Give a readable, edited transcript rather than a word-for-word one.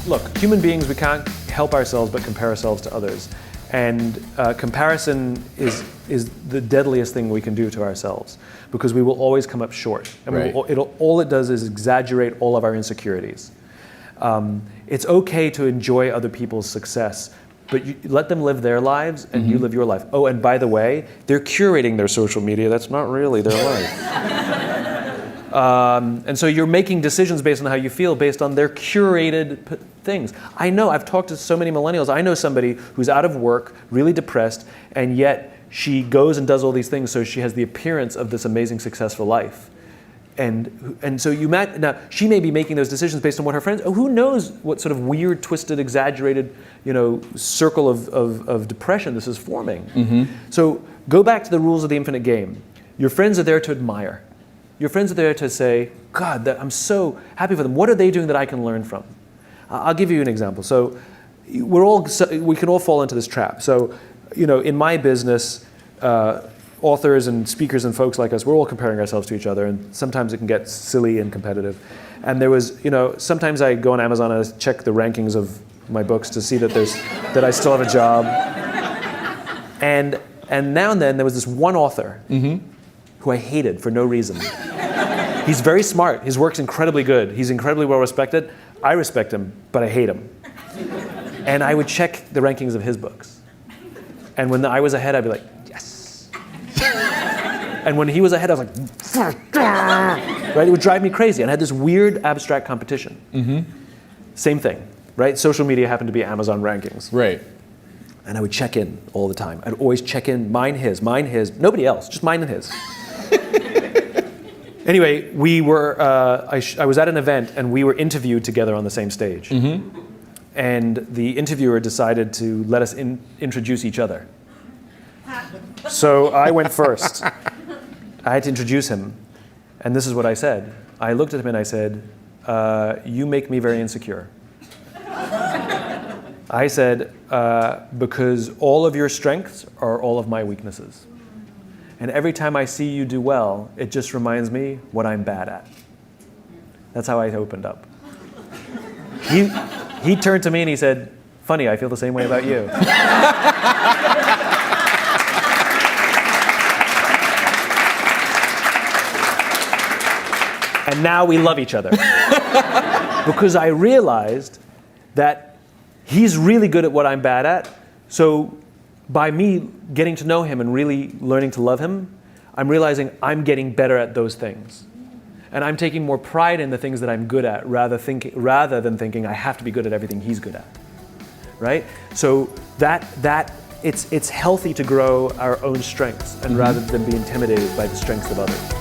look, human beings, we can't help ourselves but compare ourselves to others. And comparison is the deadliest thing we can do to ourselves, because we will always come up short. I mean, all it does is exaggerate all of our insecurities. It's okay to enjoy other people's success, but you let them live their lives and you live your life. Oh, and by the way, they're curating their social media. That's not really their life. And so you're making decisions based on how you feel, based on their curated things. I know, I've talked to so many millennials. I know somebody who's out of work, really depressed, and yet she goes and does all these things so she has the appearance of this amazing, successful life. And so now she may be making those decisions based on what her friends, who knows what sort of weird, twisted, exaggerated, circle of depression this is forming. So go back to the rules of the infinite game. Your friends are there to admire. Your friends are there to say, God, I'm so happy for them. What are they doing that I can learn from? I'll give you an example. So we can all fall into this trap. So, in my business, authors and speakers and folks like us, we're all comparing ourselves to each other, and sometimes it can get silly and competitive. And there was, sometimes I go on Amazon and I check the rankings of my books to see that I still have a job. And now and then there was this one author who I hated for no reason. He's very smart. His work's incredibly good. He's incredibly well respected. I respect him, but I hate him. And I would check the rankings of his books. And when I was ahead, I'd be like, yes. And when he was ahead, I was like, right? It would drive me crazy. And I had this weird abstract competition. Same thing, right? Social media happened to be Amazon rankings. Right. And I would check in all the time. I'd always check in, mine, his, nobody else, just mine and his. Anyway, I was at an event and we were interviewed together on the same stage. And the interviewer decided to let us introduce each other. So I went first. I had to introduce him. And this is what I said. I looked at him and I said, you make me very insecure. I said, because all of your strengths are all of my weaknesses. And every time I see you do well, it just reminds me what I'm bad at. That's how I opened up. He turned to me and he said, funny, I feel the same way about you. And now we love each other. Because I realized that he's really good at what I'm bad at. So by me getting to know him and really learning to love him, I'm realizing I'm getting better at those things. And I'm taking more pride in the things that I'm good at rather than thinking I have to be good at everything he's good at. Right? So it's healthy to grow our own strengths and rather than be intimidated by the strengths of others.